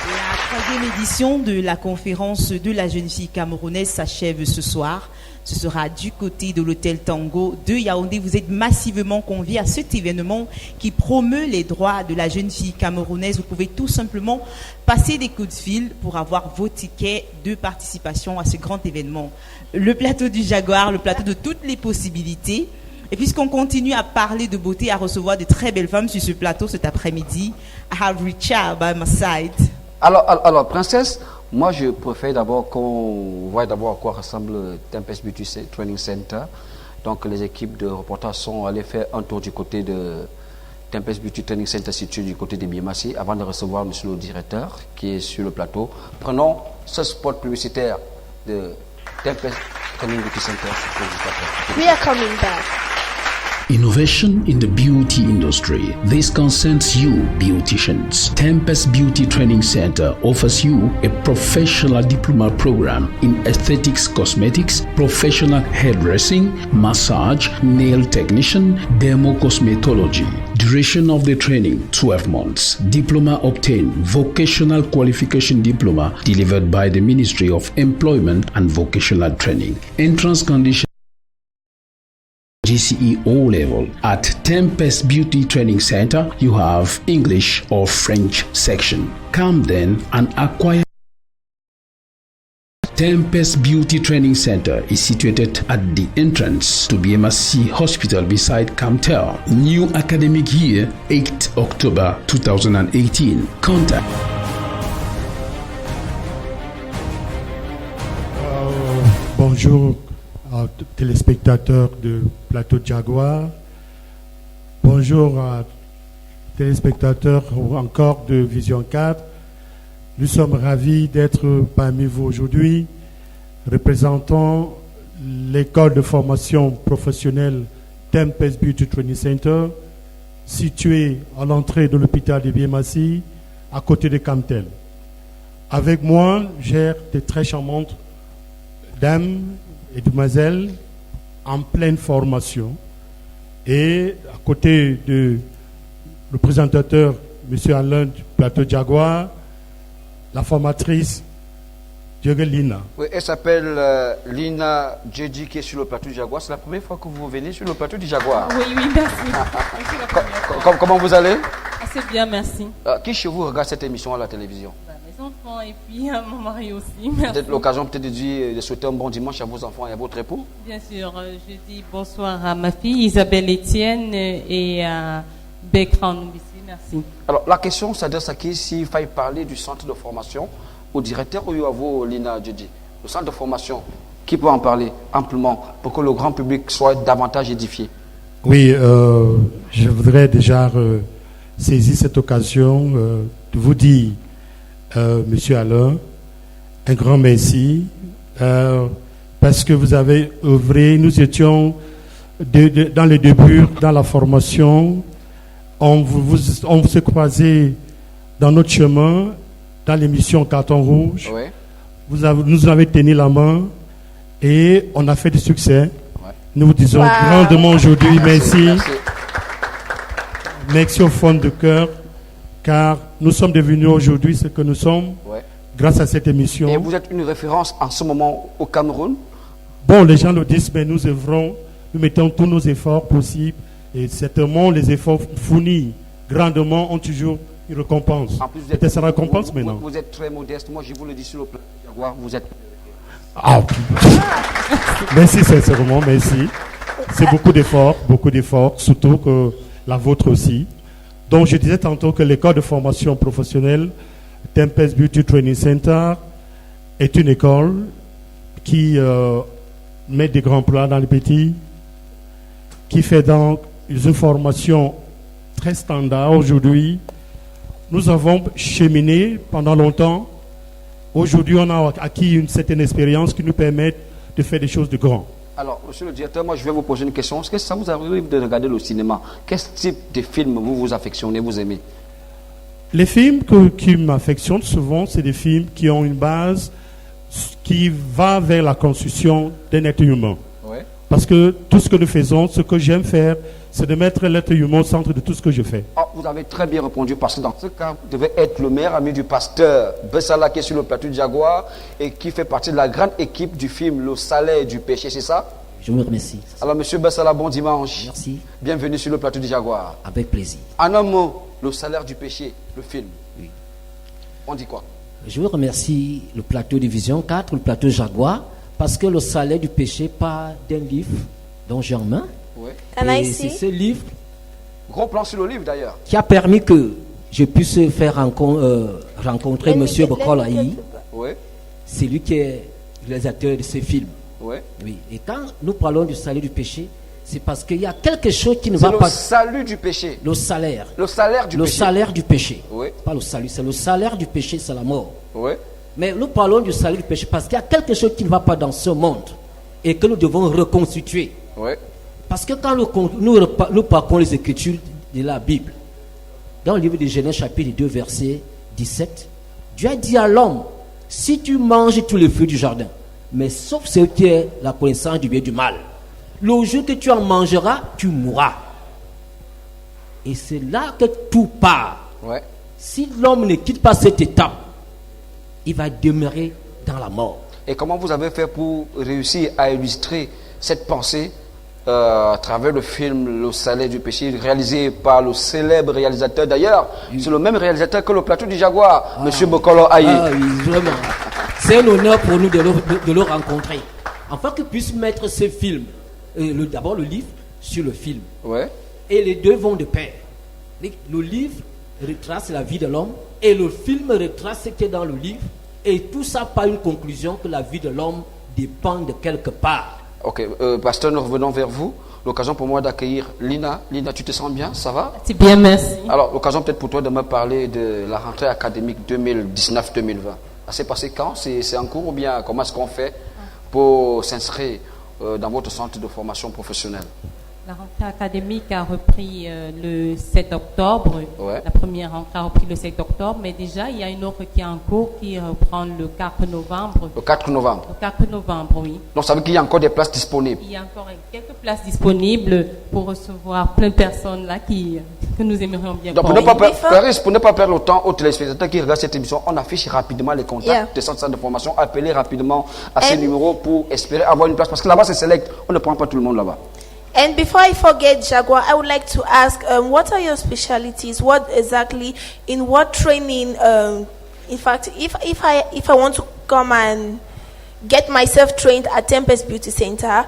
La troisième édition de la conférence de la jeune fille camerounaise s'achève ce soir. Ce sera du côté de l'hôtel Tango de Yaoundé. Vous êtes massivement conviés à cet événement qui promeut les droits de la jeune fille camerounaise. Vous pouvez tout simplement passer des coups de fil pour avoir vos tickets de participation à ce grand événement. Le plateau du Jaguar, le plateau de toutes les possibilités. Et puisqu'on continue à parler de beauté, à recevoir de très belles femmes sur ce plateau cet après-midi, I have Richard by my side. Alors, princesse, moi je préfère d'abord qu'on voit d'abord à quoi ressemble Tempest Beauty Training Center. Donc les équipes de reportage sont allées faire un tour du côté de Tempest Beauty Training Center situé du côté de Biémassi avant de recevoir monsieur le directeur qui est sur le plateau. Prenons ce spot publicitaire de Tempest Training Beauty Center. We are coming back. Innovation in the beauty industry. This concerns you, beauticians. Tempest Beauty Training Center offers you a professional diploma program in aesthetics cosmetics, professional hairdressing, massage, nail technician, dermo cosmetology. Duration of the training, 12 months. Diploma obtained, vocational qualification diploma delivered by the Ministry of Employment and Vocational Training. Entrance conditions GCE O level. At Tempest Beauty Training Center, you have English or French section. Come then and acquire. Tempest Beauty Training Center is situated at the entrance to BMSC Hospital beside Camtel. New academic year, 8 October 2018. Contact. Bonjour aux téléspectateurs du plateau de Jaguar. Bonjour à téléspectateurs encore de Vision 4. Nous sommes ravis d'être parmi vous aujourd'hui, représentant l'école de formation professionnelle Tempest Beauty Training Center, située à l'entrée de l'hôpital de Biémassi, à côté de Camtel. Avec moi, j'ai de très charmantes dames et demoiselles en pleine formation. Et à côté de le présentateur, M. Alain du plateau Jaguar, la formatrice Lina. Oui, elle s'appelle Lina Djedji qui est sur le plateau du Jaguar. C'est la première fois que vous venez sur le plateau du Jaguar. Oui, merci. Comment vous allez? Assez bien, merci. Qui chez vous regarde cette émission à la télévision? Mes enfants et puis mon mari aussi. Merci. Peut-être l'occasion de souhaiter un bon dimanche à vos enfants et à votre époux? Bien sûr, je dis bonsoir à ma fille Isabelle Etienne et à Bertrand Nubissi. Merci. Alors la question s'adresse à qui? S'il faille parler du centre de formation, au directeur ou à vous, Lina Djedji? Le centre de formation, qui peut en parler amplement pour que le grand public soit davantage édifié? Oui, je voudrais déjà saisir cette occasion de vous dire, Monsieur Alain, un grand merci parce que vous avez œuvré. Nous étions dans les débuts, dans la formation. On s'est croisés dans notre chemin, dans l'émission Carton Rouge. Oui. Vous nous avez tenu la main et on a fait du succès. Ouais. Nous vous disons grandement aujourd'hui merci. Merci au fond de cœur, car nous sommes devenus aujourd'hui ce que nous sommes grâce à cette émission. Et vous êtes une référence en ce moment au Cameroun? Bon, les gens le disent, mais nous œuvrons, nous mettons tous nos efforts possibles. Et certainement, les efforts fournis grandement ont toujours une récompense. Peut-être ça récompense maintenant. Vous êtes très modeste. Moi, je vous le dis sur le plan du Jaguar, vous êtes... Merci sincèrement, merci. C'est beaucoup d'efforts, surtout que la vôtre aussi. Donc, je disais tantôt que l'école de formation professionnelle Tempest Beauty Training Center est une école qui met des grands plats dans les petits, qui fait donc une formation très standard aujourd'hui. Nous avons cheminé pendant longtemps. Aujourd'hui, on a acquis une certaine expérience qui nous permet de faire des choses de grand. Alors, monsieur le directeur, moi je vais vous poser une question. Est-ce que ça vous arrive de regarder le cinéma? Quel type de film vous affectionnez, vous aimez? Les films qui m'affectionnent souvent, c'est des films qui ont une base qui va vers la construction d'un être humain. Ouais. Parce que tout ce que nous faisons, ce que j'aime faire, c'est de mettre l'être humain au centre de tout ce que je fais. vous avez très bien répondu parce que dans ce cas, vous devez être le meilleur ami du pasteur Bessala qui est sur le plateau du Jaguar et qui fait partie de la grande équipe du film Le Salaire du péché, c'est ça? Je vous remercie. Alors, monsieur Bessala, bon dimanche. Merci. Bienvenue sur le plateau du Jaguar. Avec plaisir. En un mot, Le Salaire du péché, le film. Oui. On dit quoi? Je vous remercie le plateau Division 4, le plateau Jaguar, parce que Le Salaire du péché part d'un livre dont j'ai en main. Oui. Et c'est ce livre Gros plan sur le livre d'ailleurs. qui a permis que je puisse faire rencontrer M. Bokol Ayi. Oui. C'est lui qui est réalisateur de ce film. Oui. Oui. Et quand nous parlons du salaire du péché, c'est parce qu'il y a quelque chose qui ne C'est va le pas. salut du péché. Le salaire. Le salaire du Le péché. salaire du péché. Oui. Pas le salut, c'est le salaire du péché, c'est la mort. Oui. Mais nous parlons du salut du péché parce qu'il y a quelque chose qui ne va pas dans ce monde et que nous devons reconstituer. Oui. Parce que quand nous parcourons les Écritures de la Bible, dans le livre de Genèse chapitre 2 verset 17, Dieu a dit à l'homme, si tu manges tous les fruits du jardin, mais sauf ce qui est la connaissance du bien et du mal, le jour que tu en mangeras, tu mourras. Et c'est là que tout part. Ouais. Si l'homme ne quitte pas cette étape, il va demeurer dans la mort. Et comment vous avez fait pour réussir à illustrer cette pensée à travers le film Le Salaire du péché, réalisé par le célèbre réalisateur d'ailleurs, c'est le même réalisateur que le plateau du Jaguar, Monsieur Bokolo Ayi. Ah oui, vraiment. C'est un honneur pour nous de le rencontrer. Afin qu'il puisse mettre ce film, d'abord le livre sur le film. Ouais. Et les deux vont de pair. Le livre retrace la vie de l'homme et le film retrace ce qui est dans le livre. Et tout ça par une conclusion que la vie de l'homme dépend de quelque part. Ok, pasteur, nous revenons vers vous. L'occasion pour moi d'accueillir Lina. Lina, tu te sens bien? Ça va? C'est bien, merci. Alors, l'occasion peut-être pour toi de me parler de la rentrée académique 2019-2020. Ça s'est passé quand? C'est en cours ou bien comment est-ce qu'on fait pour s'inscrire dans votre centre de formation professionnelle? La rentrée académique a repris le 7 octobre. Ouais. La première rentrée a repris le 7 octobre, mais déjà, il y a une autre qui est en cours qui reprend le 4 novembre. Le 4 novembre. Le 4 novembre, oui. Donc, ça veut dire qu'il y a encore des places disponibles. Il y a encore quelques places disponibles pour recevoir plein de personnes là que nous aimerions bien Donc, voir. pour ne pas perdre le temps aux téléspectateurs qui regardent cette émission, on affiche rapidement les contacts des centres de formation. Appelez rapidement à ces numéros pour espérer avoir une place. Parce que là-bas, c'est select. On ne prend pas tout le monde là-bas. And before I forget, Jaguar, I would like to ask, what are your specialties? What exactly, in what training, in fact, if I want to come and get myself trained at Tempest Beauty Center,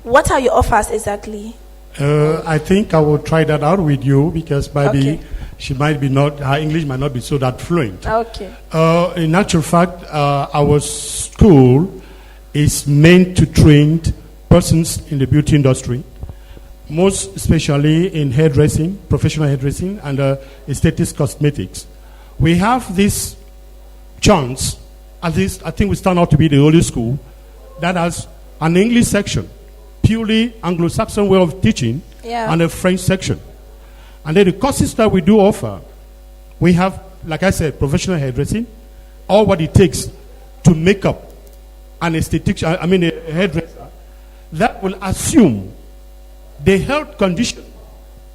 what are your offers exactly? I think I will try that out with you because maybe Okay. she might be not, her English might not be so that fluent. Okay. In actual fact, our school is meant to train persons in the beauty industry, most especially in hairdressing, professional hairdressing, and aesthetics cosmetics. We have this chance, at least I think we stand out to be the only school that has an English section, purely Anglo-Saxon way of teaching, Yeah. and a French section. And then the courses that we do offer, we have, like I said, professional hairdressing, all what it takes to make up an aesthetic, a hairdresser, that will assume the health condition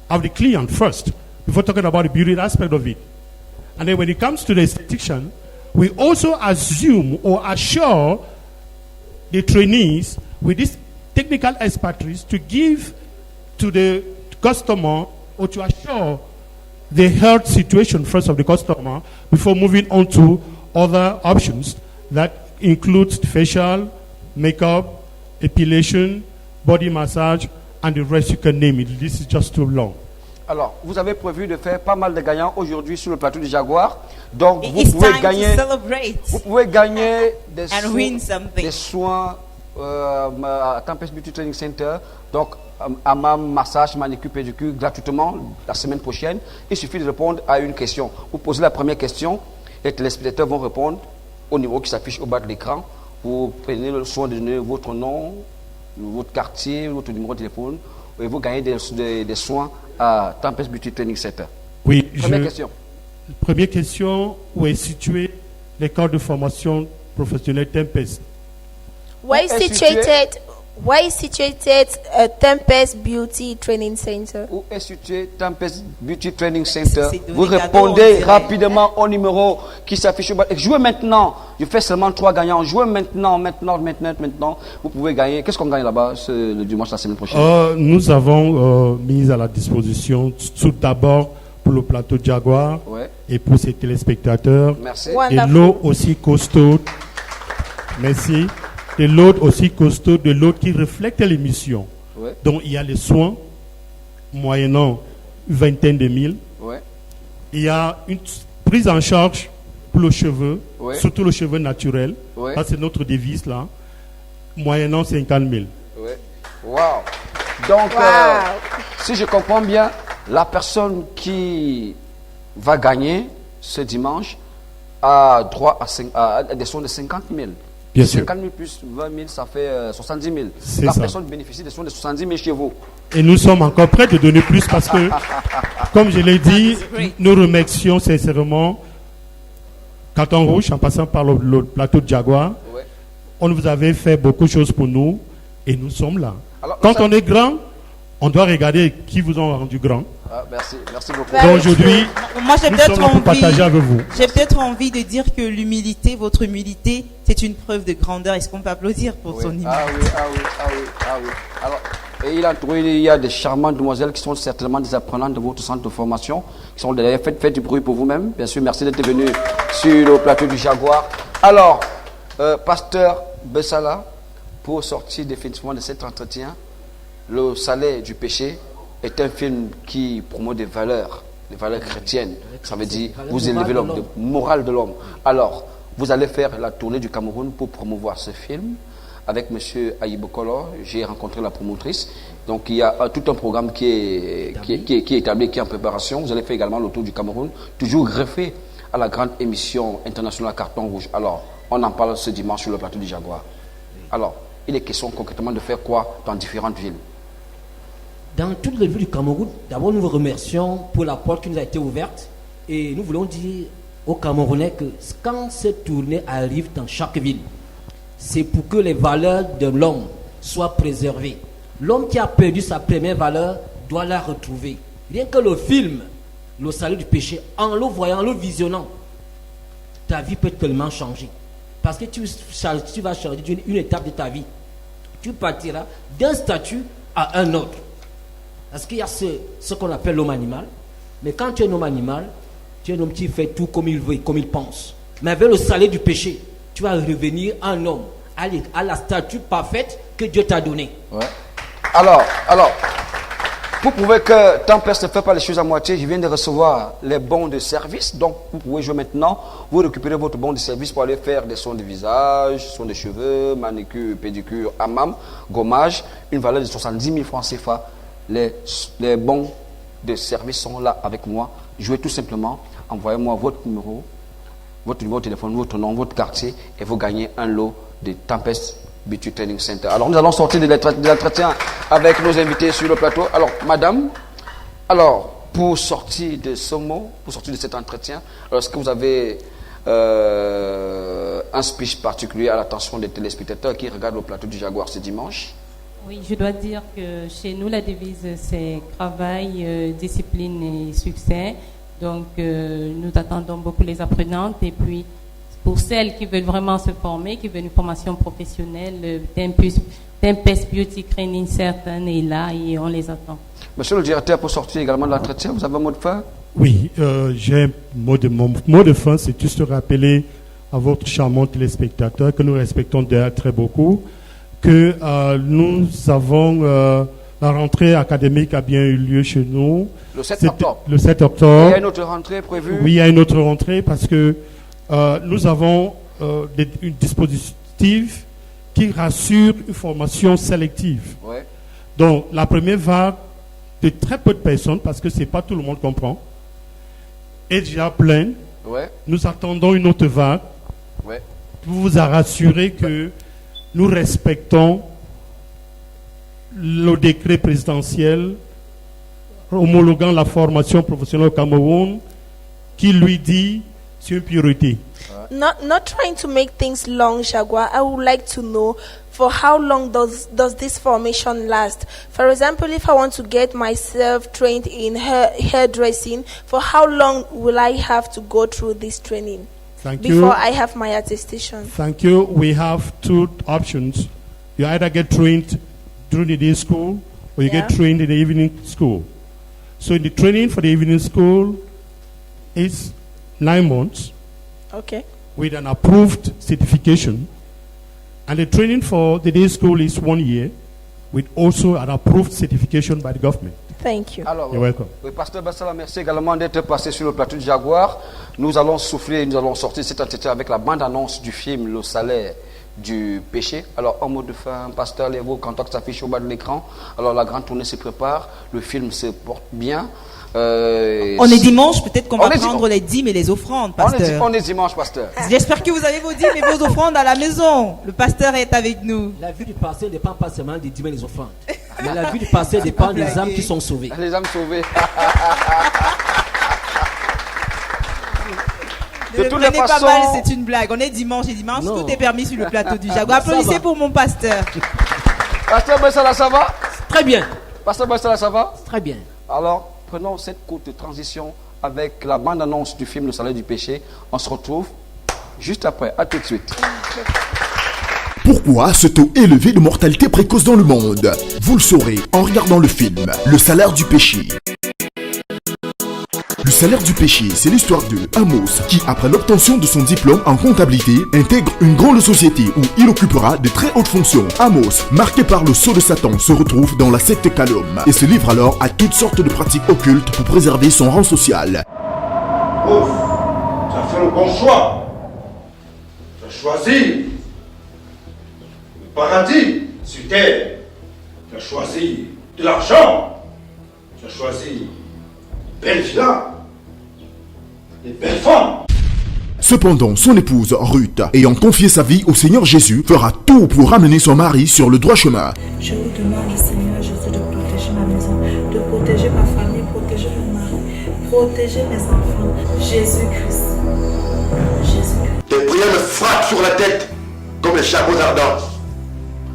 of the client first, before talking about the beauty aspect of it. And then when it comes to the esthetician, we also assume or assure the trainees with this technical expertise to give to the customer or to assure the health situation first of the customer before moving on to other options that includes facial, makeup, epilation, body massage, and the rest you can name it. This is just too long. Alors, vous avez prévu de faire pas mal de gagnants aujourd'hui sur le plateau du Jaguar. Donc, vous It's pouvez time gagner, to celebrate vous pouvez gagner and win something. des soins à Tempest Beauty Training Center. Donc, hammam, massage, manicure, pédicure gratuitement la semaine prochaine. Il suffit de répondre à une question. Vous posez la première question, les téléspectateurs vont répondre au niveau qui s'affiche au bas de l'écran. Vous prenez le soin de donner votre nom, votre quartier, votre numéro de téléphone, et vous gagnez des soins à Tempest Beauty Training Center. Oui, Première question. Première question, où est situé l'école de formation professionnelle Tempest? Where is Est situé- situated? Where is situated Tempest Beauty Training Center? Où est situé Tempest Beauty Training Center? C'est donné Vous cadeau, répondez on dirait. rapidement au numéro qui s'affiche au bas. Jouez maintenant. Je fais seulement 3 gagnants. Jouez maintenant. Vous pouvez gagner. Qu'est-ce qu'on gagne là-bas le dimanche la semaine prochaine? Nous avons mis à la disposition tout d'abord pour le plateau Jaguar Ouais. et pour ses téléspectateurs. Merci. Et Wonderful. l'eau aussi costaud. Merci. Et l'autre aussi costaud, de l'autre qui reflète l'émission. Ouais. Donc il y a les soins, moyennant une vingtaine de mille. Ouais. Il y a une prise en charge pour le cheveu, Ouais. surtout le cheveu naturel. Ouais. Ça, c'est notre devise là. Moyennant 50 000. Ouais. Wow. Donc, Wow. si je comprends bien, la personne qui va gagner ce dimanche a droit à des soins de 50 000. Bien sûr. 50 000 plus 20 000, ça fait 70 000. C'est La ça. personne bénéficie des soins de 70 000 chez vous. Et nous sommes encore prêts de donner plus parce que, comme je l'ai dit, nous remercions sincèrement Carton Rouge en passant par le plateau de Jaguar. Ouais. On vous avait fait beaucoup de choses pour nous et nous sommes là. Alors, Quand ça- on est grand, on doit regarder qui vous ont rendu grand. Ah, merci beaucoup. Very Donc aujourd'hui, Moi, j'ai nous peut-être sommes là pour partager envie, avec vous. j'ai peut-être envie de dire que l'humilité, votre humilité, c'est une preuve de grandeur. Est-ce qu'on peut applaudir pour son Oui. humilité? Ah oui, ah oui, ah oui, ah oui. Alors, et il y a des charmantes demoiselles qui sont certainement des apprenantes de votre centre de formation, qui sont derrière. Faites du bruit pour vous-même. Bien sûr, merci d'être venu sur le plateau du Jaguar. Alors, Pasteur Bessala, pour sortir définitivement de cet entretien, Le Salaire du péché est un film qui promeut des valeurs chrétiennes. Ça veut dire, vous élevez l'homme, de morale de l'homme. Alors, vous allez faire la tournée du Cameroun pour promouvoir ce film. Avec M. Ayibokolo, j'ai rencontré la promotrice. Donc, il y a tout un programme qui est établi, qui est en préparation. Vous allez faire également le tour du Cameroun, toujours greffé à la grande émission internationale Carton Rouge. Alors, on en parle ce dimanche sur le plateau du Jaguar. Alors, il est question concrètement de faire quoi dans différentes villes? Dans toutes les villes du Cameroun, d'abord nous vous remercions pour la porte qui nous a été ouverte et nous voulons dire aux Camerounais que quand cette tournée arrive dans chaque ville, c'est pour que les valeurs de l'homme soient préservées. L'homme qui a perdu sa première valeur doit la retrouver. Rien que le film, Le Salut du péché, en le voyant, en le visionnant, ta vie peut tellement changer. Parce que tu vas changer une étape de ta vie. Tu partiras d'un statut à un autre. Parce qu'il y a ce qu'on appelle l'homme animal. Mais quand tu es un homme animal, tu es un homme qui fait tout comme il veut et comme il pense. Mais avec le salaire du péché, tu vas revenir un homme à la statue parfaite que Dieu t'a donnée. Ouais. Alors, pour prouver que Tempest ne fait pas les choses à moitié, je viens de recevoir les bons de service. Donc, vous pouvez jouer maintenant. Vous récupérez votre bon de service pour aller faire des soins de visage, soins de cheveux, manicure, pédicure, hammam, gommage. Une valeur de 70 000 francs CFA. Les bons de service sont là avec moi. Jouez tout simplement. Envoyez-moi votre numéro de téléphone, votre nom, votre quartier et vous gagnez un lot de Tempest Beauty Training Center. Alors, nous allons sortir de l'entretien avec nos invités sur le plateau. Alors, madame, pour sortir de ce mot, pour sortir de cet entretien, est-ce que vous avez un speech particulier à l'attention des téléspectateurs qui regardent le plateau du Jaguar ce dimanche? Oui, je dois dire que chez nous, la devise, c'est travail, discipline et succès. Donc, nous attendons beaucoup les apprenantes. Et puis, pour celles qui veulent vraiment se former, qui veulent une formation professionnelle, Tempest Beauty Training Center est là et on les attend. Monsieur le directeur, pour sortir également de l'entretien, vous avez un mot de fin? Oui, j'ai un mot de fin, c'est juste de rappeler à votre charmant téléspectateur que nous respectons d'ailleurs très beaucoup, que nous avons la rentrée académique a bien eu lieu chez nous. Le 7 octobre. Le 7 octobre. Il y a une autre rentrée prévue? Oui, il y a une autre rentrée parce que nous avons un dispositif qui rassure une formation sélective. Ouais. Donc, la première vague de très peu de personnes, parce que ce n'est pas tout le monde qui comprend, est déjà pleine. Ouais. Nous attendons une autre vague Ouais. pour vous rassurer que nous respectons le décret présidentiel homologuant la formation professionnelle au Cameroun qui lui dit c'est une priorité. Not trying to make things long, Jaguar. I would like to know for how long does this formation last? For example, if I want to get myself trained in hairdressing, for how long will I have to go through this training before I have my attestation? Thank you. We have two options. You either get trained during the day school or you get trained in the evening school. So in the training for the evening school is 9 months. Okay. With an approved certification. And the training for the day school is 1 year with also an approved certification by the government. Thank you. Alors, You're welcome. Oui, Pasteur Bessala, merci également d'être passé sur le plateau du Jaguar. Nous allons souffler, nous allons sortir cet entretien avec la bande-annonce du film Le Salaire du Péché. Alors, en mot de fin, Pasteur, vos contacts s'affichent au bas de l'écran. Alors, la grande tournée se prépare, le film se porte bien. On est dimanche, peut-être qu'on va prendre les dîmes et les offrandes, pasteur. On est dimanche, pasteur. J'espère que vous avez vos dîmes et vos offrandes à la maison. Le pasteur est avec nous. La vie du pasteur ne dépend pas seulement des dîmes et des offrandes. Mais la vie du pasteur dépend des âmes qui sont sauvées. Les âmes sauvées. De toutes les façons, pas mal, c'est une blague. On est dimanche et dimanche, tout est permis sur le plateau du Jaguar. Applaudissez pour mon pasteur. Pasteur Bessala, ça va? Très bien. Pasteur Bessala, ça va? Très bien. Alors, prenons cette courte transition avec la bande-annonce du film Le Salaire du Péché. On se retrouve juste après. À tout de suite. Pourquoi ce taux élevé de mortalité précoce dans le monde? Vous le saurez en regardant le film Le Salaire du Péché. Le Salaire du Péché, c'est l'histoire de Amos qui, après l'obtention de son diplôme en comptabilité, intègre une grande société où il occupera de très hautes fonctions. Amos, marqué par le sceau de Satan, se retrouve dans la secte Calum et se livre alors à toutes sortes de pratiques occultes pour préserver son rang social. Ouf, tu as fait le bon choix. Tu as choisi le paradis sur terre. Tu as choisi de l'argent. Tu as choisi belle villa, des belles femmes. Cependant, son épouse, Ruth, ayant confié sa vie au Seigneur Jésus, fera tout pour ramener son mari sur le droit chemin. Je vous demande, Seigneur Jésus, de protéger ma maison, de protéger ma famille, protéger mon mari, protéger mes enfants. Jésus-Christ. Jésus-Christ. Tes prières me frappent sur la tête comme les charbons ardents.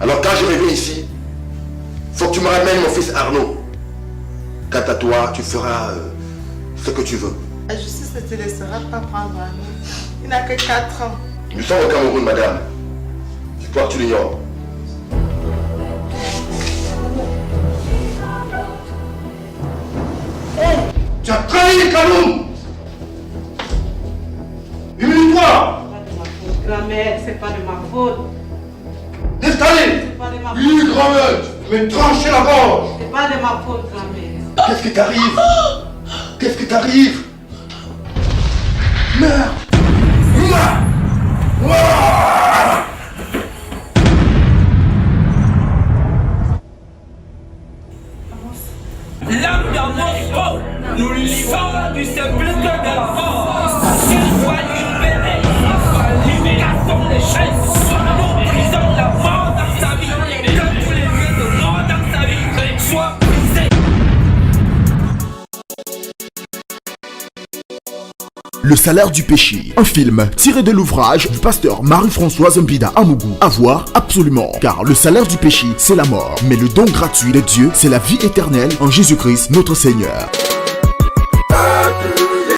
Alors quand je reviens ici, faut que tu me ramènes mon fils Arnaud. Quant à toi, tu feras ce que tu veux. La justice ne te laissera pas prendre Arnaud. Il n'a que 4 ans. Nous sommes au Cameroun, madame. C'est toi que tu l'ignores. Tu as trahi Kaloum. Humilie-toi. Grand-mère, c'est pas de ma faute. Laisse-t'aller. Oui, grand-mère, tu m'as tranché la gorge. C'est pas de ma faute, grand-mère. Qu'est-ce qui t'arrive? Qu'est-ce qui t'arrive? Meurs! L'âme d'Amos, nous livrons du sepulcre de la mort. Qu'il soit libéré, cassons les chaînes, nous brisons la mort dans sa vie, que tous les lieux de mort dans sa vie soient brisés. Le Salaire du Péché, un film tiré de l'ouvrage du pasteur Marie-Françoise Mbida Amougou. À voir absolument, car le salaire du péché, c'est la mort. Mais le don gratuit de Dieu, c'est la vie éternelle en Jésus-Christ, notre Seigneur.